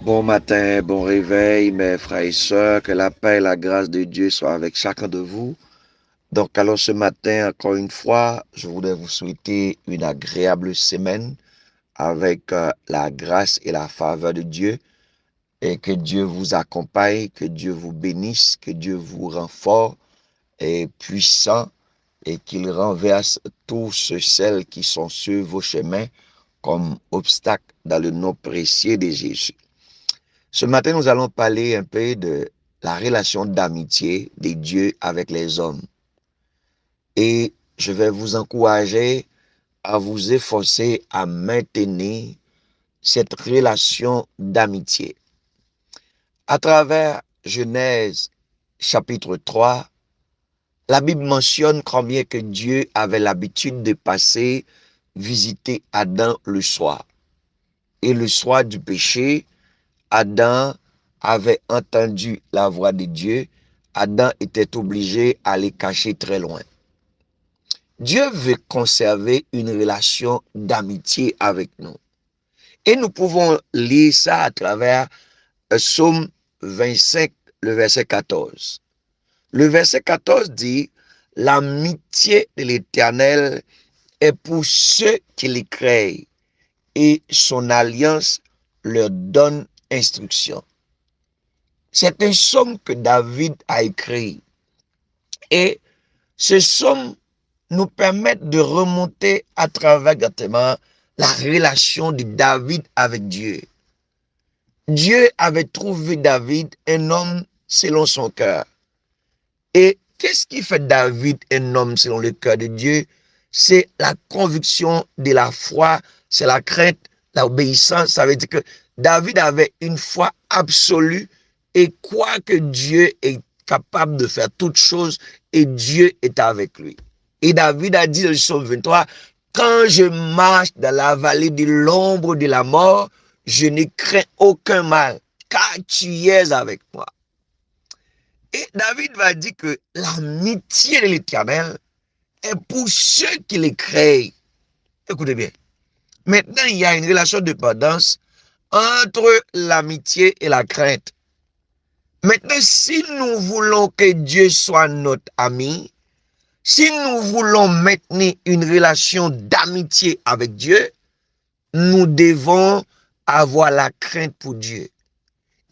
Bon matin, bon réveil, mes frères et sœurs, que la paix et la grâce de Dieu soient avec chacun de vous. Donc, alors ce matin, encore une fois, je voudrais vous souhaiter une agréable semaine avec la grâce et la faveur de Dieu et que Dieu vous accompagne, que Dieu vous bénisse, que Dieu vous rend fort et puissant et qu'il renverse tous ceux qui sont sur vos chemins comme obstacles dans le nom précieux de Jésus. Ce matin, nous allons parler un peu de la relation d'amitié de Dieu avec les hommes. Et je vais vous encourager à vous efforcer à maintenir cette relation d'amitié. À travers Genèse chapitre 3, la Bible mentionne combien que Dieu avait l'habitude de passer visiter Adam le soir. Et le soir du péché, Adam avait entendu la voix de Dieu. Adam était obligé à les cacher très loin. Dieu veut conserver une relation d'amitié avec nous. Et nous pouvons lire ça à travers Psaume 25, le verset 14. Le verset 14 dit, l'amitié de l'Éternel est pour ceux qui les créent et son alliance leur donne instruction. C'est un psaume que David a écrit. Et ce psaume nous permet de remonter à travers exactement la relation de David avec Dieu. Dieu avait trouvé David un homme selon son cœur. Et qu'est-ce qui fait David un homme selon le cœur de Dieu? C'est la conviction de la foi, c'est la crainte, l'obéissance. Ça veut dire que David avait une foi absolue et croit que Dieu est capable de faire toutes choses et Dieu est avec lui. Et David a dit dans le psaume 23, quand je marche dans la vallée de l'ombre de la mort, je ne crains aucun mal, car tu es avec moi. Et David va dire que l'amitié de l'Éternel est pour ceux qui les créent. Écoutez bien. Maintenant, il y a une relation de dépendance entre l'amitié et la crainte. Maintenant, si nous voulons que Dieu soit notre ami, si nous voulons maintenir une relation d'amitié avec Dieu, nous devons avoir la crainte pour Dieu.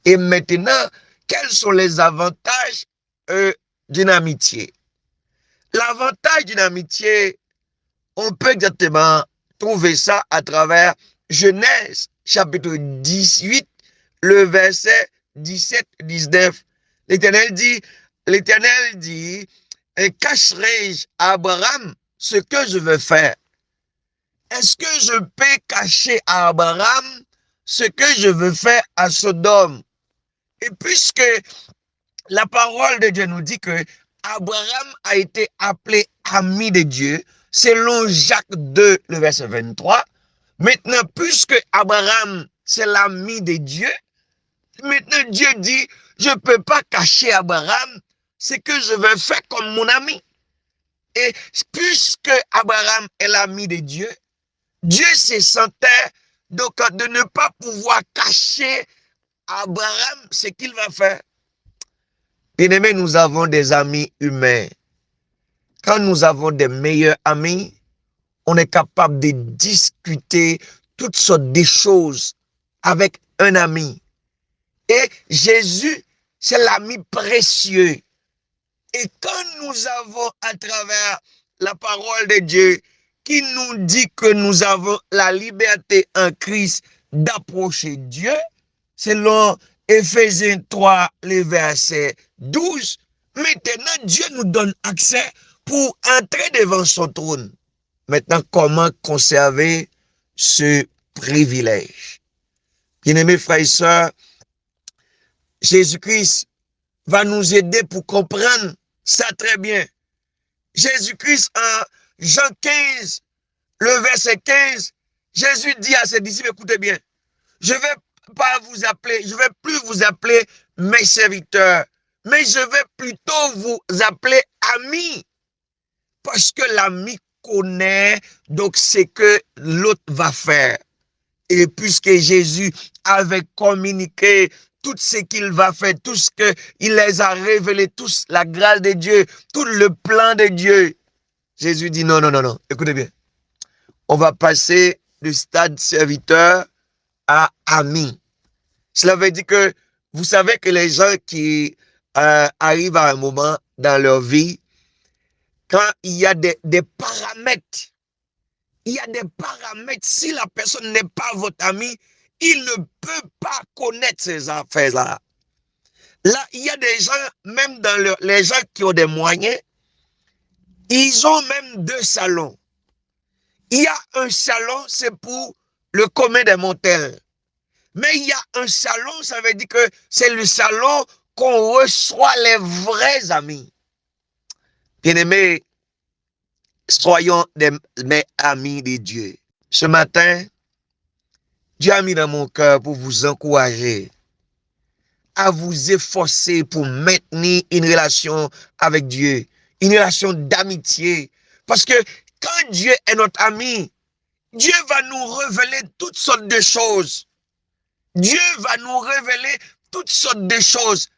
Et maintenant, quels sont les avantages d'une amitié? L'avantage d'une amitié, on peut exactement trouver ça à travers Genèse, chapitre 18, le verset 17-19. L'Éternel dit, cacherai-je à Abraham ce que je veux faire? Est-ce que je peux cacher à Abraham ce que je veux faire à Sodome? Et puisque la parole de Dieu nous dit que Abraham a été appelé ami de Dieu, selon Jacques 2, le verset 23. Maintenant, puisque Abraham, c'est l'ami de Dieu, maintenant Dieu dit, je ne peux pas cacher Abraham ce que je veux faire comme mon ami. Et puisque Abraham est l'ami de Dieu, Dieu se sentait donc de ne pas pouvoir cacher à Abraham ce qu'il va faire. Bien-aimés, nous avons des amis humains. Quand nous avons des meilleurs amis, on est capable de discuter toutes sortes de choses avec un ami. Et Jésus, c'est l'ami précieux. Et quand nous avons à travers la parole de Dieu qui nous dit que nous avons la liberté en Christ d'approcher Dieu, selon Éphésiens 3, le verset 12, maintenant Dieu nous donne accès pour entrer devant son trône. Maintenant, comment conserver ce privilège? Bien-aimés frères et sœurs, Jésus-Christ va nous aider pour comprendre ça très bien. Jésus-Christ, en Jean 15, le verset 15, Jésus dit à ses disciples, écoutez bien, je vais pas vous appeler, je vais plus vous appeler mes serviteurs, mais je vais plutôt vous appeler amis. Parce que l'ami connaît donc ce que l'autre va faire. Et puisque Jésus avait communiqué tout ce qu'il va faire, tout ce qu'il les a révélés, toute la grâce de Dieu, tout le plan de Dieu, Jésus dit non, non, non, non. Écoutez bien. On va passer du stade serviteur à ami. Cela veut dire que vous savez que les gens qui arrivent à un moment dans leur vie, quand il y a des paramètres, si la personne n'est pas votre ami, il ne peut pas connaître ces affaires-là. Là, il y a des gens, même dans les gens qui ont des moyens, ils ont même 2 salons. Il y a un salon, c'est pour le commun des mortels. Mais il y a un salon, ça veut dire que c'est le salon qu'on reçoit les vrais amis. Bien-aimés, soyons mes amis de Dieu. Ce matin, Dieu a mis dans mon cœur pour vous encourager à vous efforcer pour maintenir une relation avec Dieu, une relation d'amitié. Parce que quand Dieu est notre ami, Dieu va nous révéler toutes sortes de choses. Dieu va nous révéler toutes sortes de choses.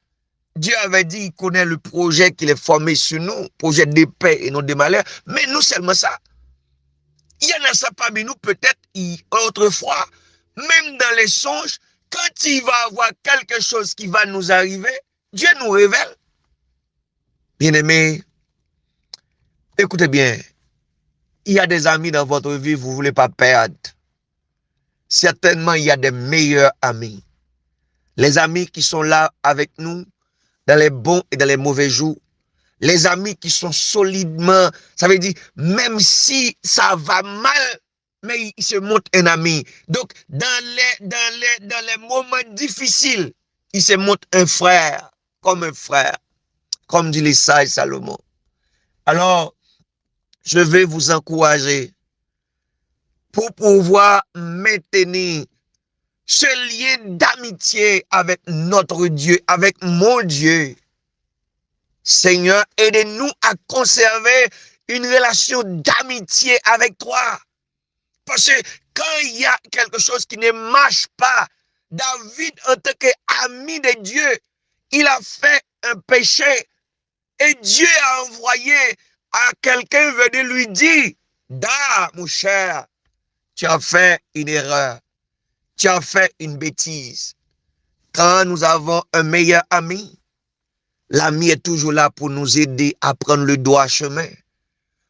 Dieu avait dit qu'il connaît le projet qu'il est formé sur nous, projet de paix et non de malheur. Mais nous seulement ça. Il y en a ça parmi nous peut-être autrefois, même dans les songes, quand il va y avoir quelque chose qui va nous arriver, Dieu nous révèle. Bien-aimés, écoutez bien, il y a des amis dans votre vie, vous ne voulez pas perdre. Certainement, il y a des meilleurs amis. Les amis qui sont là avec nous, dans les bons et dans les mauvais jours. Les amis qui sont solidement, ça veut dire, même si ça va mal, mais il se montre un ami. Donc, dans les moments difficiles, il se montre un frère, comme dit les sages Salomon. Alors, je vais vous encourager pour pouvoir maintenir ce lien d'amitié avec notre Dieu, avec mon Dieu. Seigneur, aidez-nous à conserver une relation d'amitié avec toi. Parce que quand il y a quelque chose qui ne marche pas, David, en tant qu'ami de Dieu, il a fait un péché. Et Dieu a envoyé à quelqu'un venir lui dire, Da, mon cher, tu as fait une erreur. Tu as fait une bêtise. Quand nous avons un meilleur ami, l'ami est toujours là pour nous aider à prendre le droit chemin.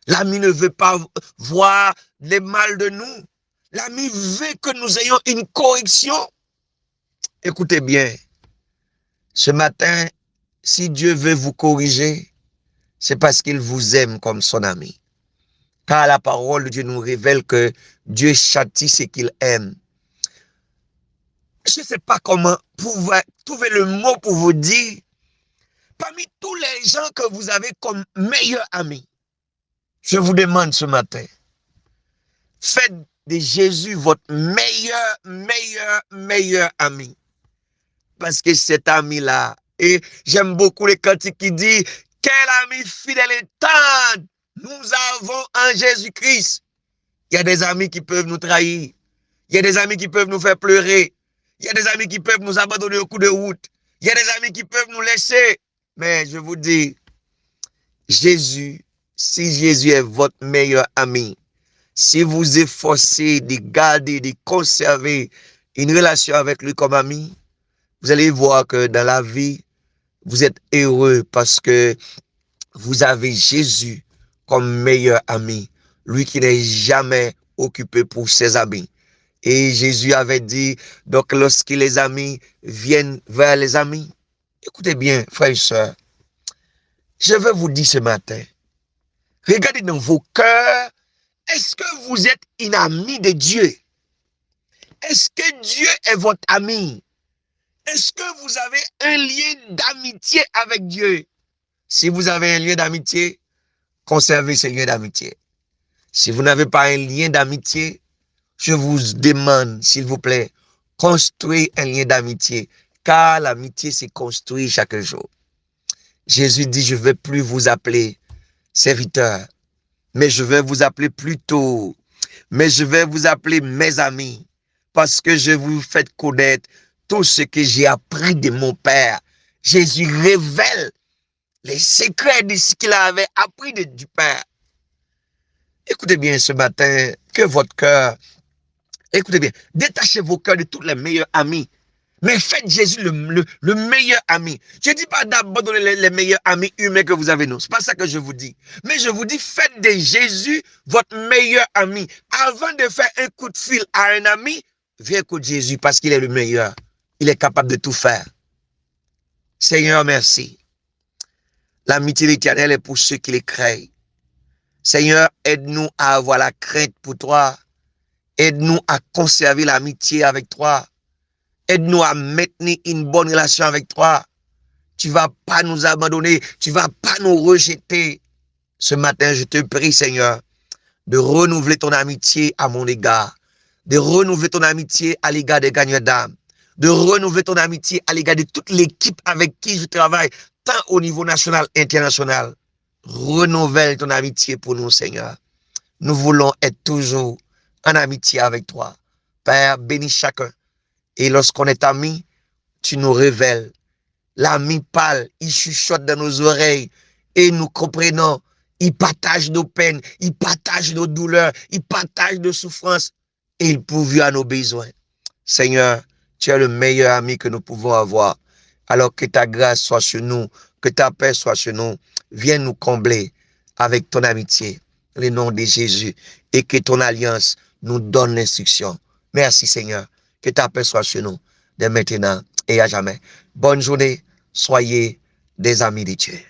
L'ami ne veut pas voir les mal de nous. L'ami veut que nous ayons une correction. Écoutez bien, ce matin, si Dieu veut vous corriger, c'est parce qu'il vous aime comme son ami. Car la parole de Dieu nous révèle que Dieu châtie ce qu'il aime. Je ne sais pas comment trouver le mot pour vous dire, parmi tous les gens que vous avez comme meilleurs amis, je vous demande ce matin, faites de Jésus votre meilleur ami. Parce que cet ami-là, et j'aime beaucoup les cantiques qui disent, quel ami fidèle et tendre nous avons en Jésus-Christ. Il y a des amis qui peuvent nous trahir. Il y a des amis qui peuvent nous faire pleurer. Il y a des amis qui peuvent nous abandonner au coup de route. Il y a des amis qui peuvent nous laisser. Mais je vous dis, Jésus, si Jésus est votre meilleur ami, si vous efforcez de garder, de conserver une relation avec lui comme ami, vous allez voir que dans la vie, vous êtes heureux parce que vous avez Jésus comme meilleur ami, lui qui n'est jamais occupé pour ses amis. Et Jésus avait dit, donc lorsque les amis viennent vers les amis, écoutez bien, frères et sœurs, je veux vous dire ce matin, regardez dans vos cœurs, est-ce que vous êtes une amie de Dieu? Est-ce que Dieu est votre ami? Est-ce que vous avez un lien d'amitié avec Dieu? Si vous avez un lien d'amitié, conservez ce lien d'amitié. Si vous n'avez pas un lien d'amitié, je vous demande, s'il vous plaît, construisez un lien d'amitié, car l'amitié s'est construite chaque jour. Jésus dit, je ne vais plus vous appeler serviteur, mais je vais vous appeler plutôt, mais je vais vous appeler mes amis. parce que je vous fais connaître tout ce que j'ai appris de mon Père. Jésus révèle les secrets de ce qu'il avait appris du Père. Écoutez bien ce matin, que votre cœur, écoutez bien, détachez vos cœurs de tous les meilleurs amis. Mais faites Jésus le meilleur ami. Je ne dis pas d'abandonner les meilleurs amis humains que vous avez, non. Ce n'est pas ça que je vous dis. Mais je vous dis, faites de Jésus votre meilleur ami. Avant de faire un coup de fil à un ami, viens écouter Jésus parce qu'il est le meilleur. Il est capable de tout faire. Seigneur, merci. L'amitié de l'Éternel est pour ceux qui les craignent. Seigneur, aide-nous à avoir la crainte pour toi. Aide-nous à conserver l'amitié avec toi. Aide-nous à maintenir une bonne relation avec toi. Tu ne vas pas nous abandonner. Tu ne vas pas nous rejeter. Ce matin, je te prie, Seigneur, de renouveler ton amitié à mon égard. De renouveler ton amitié à l'égard des gagnants d'âme. De renouveler ton amitié à l'égard de toute l'équipe avec qui je travaille, tant au niveau national, international. Renouvelle ton amitié pour nous, Seigneur. Nous voulons être toujours en amitié avec toi. Père, bénis chacun. Et lorsqu'on est amis, tu nous révèles. L'ami parle, il chuchote dans nos oreilles et nous comprenons. Il partage nos peines, il partage nos douleurs, il partage nos souffrances et il pourvoit à nos besoins. Seigneur, tu es le meilleur ami que nous pouvons avoir. Alors que ta grâce soit sur nous, que ta paix soit sur nous. Viens nous combler avec ton amitié, le nom de Jésus, et que ton alliance nous donne l'instruction. Merci Seigneur, que ta paix soit sur nous, dès maintenant et à jamais. Bonne journée, soyez des amis de Dieu.